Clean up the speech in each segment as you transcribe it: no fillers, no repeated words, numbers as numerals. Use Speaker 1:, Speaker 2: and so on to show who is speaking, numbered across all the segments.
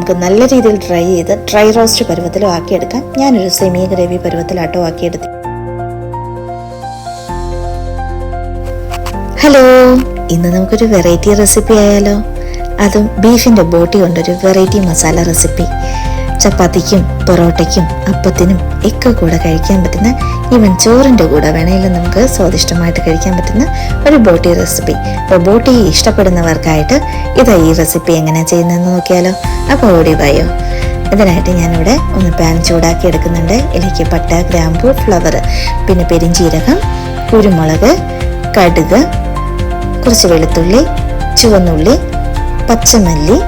Speaker 1: നമുക്ക് നല്ല രീതിയിൽ ഡ്രൈ റോസ്റ്റ് പരുവത്തിലും ആക്കിയെടുക്കാം. ഞാനൊരു സെമി ഗ്രേവി പരുവത്തിലാട്ടോ ആക്കിയെടുത്തു. ഹലോ, ഇന്ന് നമുക്കൊരു വെറൈറ്റി റെസിപ്പി ആയാലോ? അതും ബീഫിൻ്റെ ബോട്ടി കൊണ്ടൊരു വെറൈറ്റി മസാല റെസിപ്പി. ചപ്പാത്തിക്കും പൊറോട്ടയ്ക്കും അപ്പത്തിനും ഒക്കെ കൂടെ കഴിക്കാൻ പറ്റുന്ന, ഈവൻ ചോറിൻ്റെ കൂടെ വേണമെങ്കിലും നമുക്ക് സ്വാദിഷ്ടമായിട്ട് കഴിക്കാൻ പറ്റുന്ന ഒരു ബോട്ടി റെസിപ്പി. അപ്പോൾ ബോട്ടി ഇഷ്ടപ്പെടുന്നവർക്കായിട്ട് ഈ റെസിപ്പി എങ്ങനെയാണ് ചെയ്യുന്നതെന്ന് നോക്കിയാലോ? അപ്പോൾ ഓടി വായോ. ഇതിനായിട്ട് ഞാനിവിടെ ഒന്ന് പാൻ ചൂടാക്കി എടുക്കുന്നുണ്ട്. ഇതിലേക്ക് പട്ട, ഗ്രാമ്പൂ, ഫ്ലവർ, പിന്നെ പെരിഞ്ചീരകം, കുരുമുളക്, കടുക്, കുറച്ച് വെളുത്തുള്ളി, ചുവന്നുള്ളി, പച്ചമല്ലി,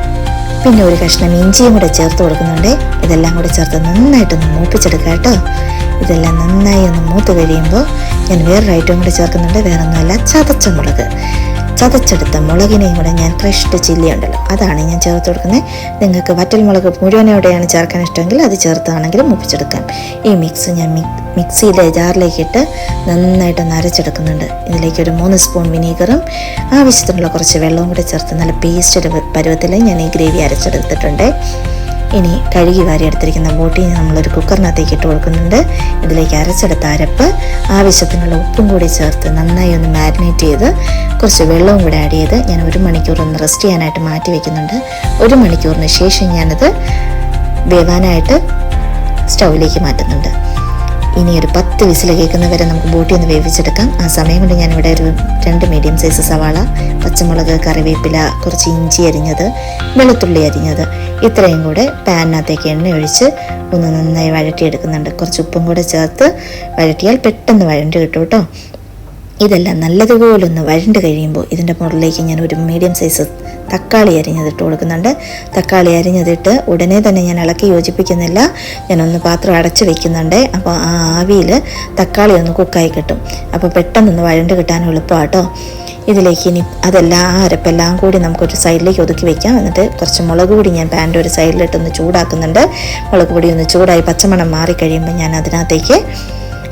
Speaker 1: പിന്നെ ഒരു കഷ്ണം ഇഞ്ചിയും കൂടെ ചേർത്ത് കൊടുക്കുന്നുണ്ട്. ഇതെല്ലാം കൂടെ ചേർത്ത് നന്നായിട്ടൊന്ന് മൂപ്പിച്ചെടുക്കുക കേട്ടോ. ഇതെല്ലാം നന്നായി ഒന്ന് മൂത്ത് കഴിയുമ്പോൾ ഞാൻ വേറൊരു ഐറ്റം കൂടെ ചേർക്കുന്നുണ്ട്. വേറൊന്നുമല്ല, ചതച്ചെടുത്ത മുളകിനെയും കൂടെ ഞാൻ ക്രഷ്ഡ് ചില്ലി ഉണ്ടല്ലോ, അതാണ് ഞാൻ ചേർത്ത് കൊടുക്കുന്നത്. നിങ്ങൾക്ക് വറ്റൽമുളക് മുഴുവനോടെയാണ് ചേർക്കാൻ ഇഷ്ടമെങ്കിൽ അത് ചേർത്താണെങ്കിലും മൂപ്പിച്ചെടുക്കാം. ഈ മിക്സ് ഞാൻ മിക്സിയിലെ ജാറിലേക്ക് ഇട്ട് നന്നായിട്ടൊന്ന് അരച്ചെടുക്കുന്നുണ്ട്. ഇതിലേക്ക് ഒരു 3 സ്പൂൺ വിനീഗറും ആവശ്യത്തിനുള്ള കുറച്ച് വെള്ളവും കൂടെ ചേർത്ത് നല്ല പേസ്റ്റ് പരുവത്തിൽ ഞാൻ ഈ ഗ്രേവി അരച്ചെടുത്തിട്ടുണ്ട്. ഇനി കഴുകി വാരിയെടുത്തിരിക്കുന്ന ബോട്ടി നമ്മളൊരു കുക്കറിനകത്തേക്ക് ഇട്ട് കൊടുക്കുന്നുണ്ട്. ഇതിലേക്ക് അരച്ചെടുത്ത അരപ്പ്, ആവശ്യത്തിനുള്ള ഉപ്പും കൂടി ചേർത്ത് നന്നായി ഒന്ന് മാരിനേറ്റ് ചെയ്ത് കുറച്ച് വെള്ളവും കൂടി ആഡ് ചെയ്ത് ഞാൻ 1 മണിക്കൂർ ഒന്ന് റെസ്റ്റ് ചെയ്യാനായിട്ട് മാറ്റി വയ്ക്കുന്നുണ്ട്. 1 മണിക്കൂറിന് ശേഷം ഞാനത് വേവാനായിട്ട് സ്റ്റൗവിലേക്ക് മാറ്റുന്നുണ്ട്. ഇനി ഒരു 10 വിസിൽ കേൾക്കുന്നവരെ നമുക്ക് ബോട്ടി ഒന്ന് വേവിച്ചെടുക്കാം. ആ സമയം കൊണ്ട് ഞാനിവിടെ ഒരു 2 മീഡിയം സൈസ് സവാള, പച്ചമുളക്, കറിവേപ്പില, കുറച്ച് ഇഞ്ചി അരിഞ്ഞത്, വെളുത്തുള്ളി അരിഞ്ഞത്, ഇത്രയും കൂടെ പാനിനകത്തേക്ക് എണ്ണ ഒഴിച്ച് ഒന്ന് നന്നായി വഴറ്റിയെടുക്കുന്നുണ്ട്. കുറച്ച് ഉപ്പും കൂടെ ചേർത്ത് വഴറ്റിയാൽ പെട്ടെന്ന് വഴണ്ട് കിട്ടും കേട്ടോ. ഇതെല്ലാം നല്ലതുപോലെ ഒന്ന് വഴണ്ട് കഴിയുമ്പോൾ ഇതിൻ്റെ മുകളിലേക്ക് ഞാൻ ഒരു മീഡിയം സൈസ് തക്കാളി അരിഞ്ഞതിട്ട് കൊടുക്കുന്നുണ്ട്. തക്കാളി അരിഞ്ഞതിട്ട് ഉടനെ തന്നെ ഞാൻ ഇളക്കി യോജിപ്പിക്കുന്നില്ല. ഞാനൊന്ന് പാത്രം അടച്ച് വെക്കുന്നുണ്ട്. അപ്പോൾ ആ ആവിയിൽ തക്കാളി ഒന്ന് കുക്കായി കിട്ടും. അപ്പോൾ പെട്ടെന്നൊന്ന് വഴണ്ട് കിട്ടാൻ എളുപ്പമാട്ടോ. ഇതിലേക്ക് ഇനി അതെല്ലാം അരപ്പെല്ലാം കൂടി നമുക്കൊരു സൈഡിലേക്ക് ഒതുക്കി വെക്കാം. എന്നിട്ട് കുറച്ച് മുളക് പൊടി ഞാൻ പാൻ്റെ ഒരു സൈഡിലിട്ടൊന്ന് ചൂടാക്കുന്നുണ്ട്. മുളക് പൊടി ഒന്ന് ചൂടായി പച്ചമണം മാറിക്കഴിയുമ്പോൾ ഞാൻ അതിനകത്തേക്ക്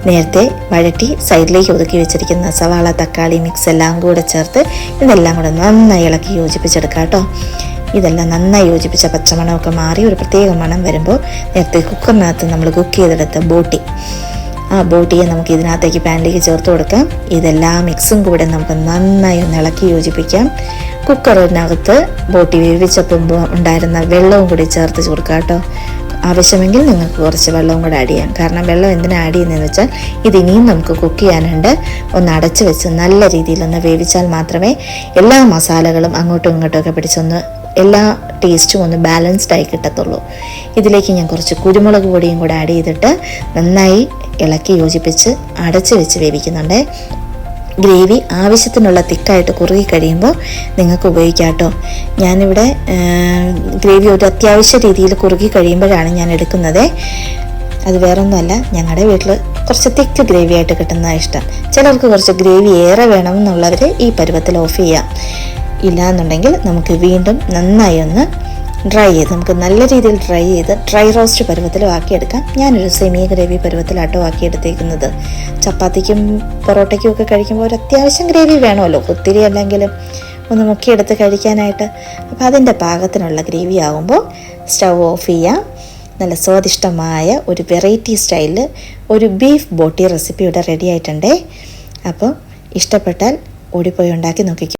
Speaker 1: നേരത്തെ വഴറ്റി സൈഡിലേക്ക് ഒതുക്കി വെച്ചിരിക്കുന്ന സവാള, തക്കാളി മിക്സ് എല്ലാം കൂടെ ചേർത്ത് ഇതെല്ലാം കൂടെ നന്നായി ഇളക്കി യോജിപ്പിച്ചെടുക്കാം കേട്ടോ. ഇതെല്ലാം നന്നായി യോജിപ്പിച്ച പച്ചമണമൊക്കെ മാറി ഒരു പ്രത്യേക മണം വരുമ്പോൾ നേരത്തെ കുക്കറിനകത്ത് നമ്മൾ കുക്ക് ചെയ്തെടുത്ത ആ ബോട്ടിയെ നമുക്ക് ഇതിനകത്തേക്ക് പാനിലേക്ക് ചേർത്ത് കൊടുക്കാം. ഇതെല്ലാം മിക്സും കൂടെ നമുക്ക് നന്നായി ഒന്ന് ഇളക്കി യോജിപ്പിക്കാം. കുക്കറിനകത്ത് ബോട്ടി വേവിച്ചപ്പോൾ ഉണ്ടായിരുന്ന വെള്ളവും കൂടി ചേർത്ത് കൊടുക്കാം കേട്ടോ. ആവശ്യമെങ്കിൽ നിങ്ങൾക്ക് കുറച്ച് വെള്ളവും കൂടെ ആഡ് ചെയ്യാം. കാരണം വെള്ളം എന്തിനാണ് ആഡ് ചെയ്യുന്നതെന്ന് വെച്ചാൽ ഇതിനിയും നമുക്ക് കുക്ക് ചെയ്യാനുണ്ട്. ഒന്ന് അടച്ച് വെച്ച് നല്ല രീതിയിലൊന്ന് വേവിച്ചാൽ മാത്രമേ എല്ലാ മസാലകളും അങ്ങോട്ടും ഇങ്ങോട്ടും ഒക്കെ പിടിച്ചൊന്ന് എല്ലാ ടേസ്റ്റും ഒന്ന് ബാലൻസ്ഡ് ആയി കിട്ടത്തുള്ളൂ. ഇതിലേക്ക് ഞാൻ കുറച്ച് കുരുമുളക് പൊടിയും കൂടെ ആഡ് ചെയ്തിട്ട് നന്നായി ഇളക്കി യോജിപ്പിച്ച് അടച്ച് വെച്ച് വേവിക്കുന്നുണ്ട്. ഗ്രേവി ആവശ്യത്തിനുള്ള തിക്കായിട്ട് കുറുകി കഴിയുമ്പോൾ നിങ്ങൾക്ക് ഉപയോഗിക്കാം കേട്ടോ. ഞാനിവിടെ ഗ്രേവി ഒരു അത്യാവശ്യ രീതിയിൽ കുറുകി കഴിയുമ്പോഴാണ് ഞാൻ എടുക്കുന്നത്. അത് വേറൊന്നുമല്ല, ഞങ്ങളുടെ വീട്ടിൽ കുറച്ച് തിക്ക് ഗ്രേവി ആയിട്ട് കിട്ടുന്നതാണ് ഇഷ്ടം. ചിലർക്ക് കുറച്ച് ഗ്രേവി ഏറെ വേണമെന്നുള്ളവർ ഈ പരുവത്തിൽ ഓഫ് ചെയ്യാം. ഇല്ലാന്നുണ്ടെങ്കിൽ നമുക്ക് വീണ്ടും നന്നായി ഒന്ന് നമുക്ക് നല്ല രീതിയിൽ ഡ്രൈ റോസ്റ്റ് പരുവത്തിലും ആക്കിയെടുക്കാം. ഞാനൊരു സെമി ഗ്രേവി പരുവത്തിലാട്ടോ ആക്കിയെടുത്തേക്കുന്നത്. ചപ്പാത്തിക്കും പൊറോട്ടയ്ക്കും ഒക്കെ കഴിക്കുമ്പോൾ ഒരു അത്യാവശ്യം ഗ്രേവി വേണമല്ലോ, ഒത്തിരി അല്ലെങ്കിലും ഒന്ന് മുക്കിയെടുത്ത് കഴിക്കാനായിട്ട്. അപ്പോൾ അതിൻ്റെ പാകത്തിനുള്ള ഗ്രേവി ആകുമ്പോൾ സ്റ്റൗ ഓഫ് ചെയ്യാം. നല്ല സ്വാദിഷ്ടമായ ഒരു വെറൈറ്റി സ്റ്റൈലിൽ ഒരു ബീഫ് ബോട്ടി റെസിപ്പി ഇവിടെ റെഡി ആയിട്ടുണ്ടേ. അപ്പോൾ ഇഷ്ടപ്പെട്ടാൽ ഓടിപ്പോയി ഉണ്ടാക്കി നോക്കിക്കും.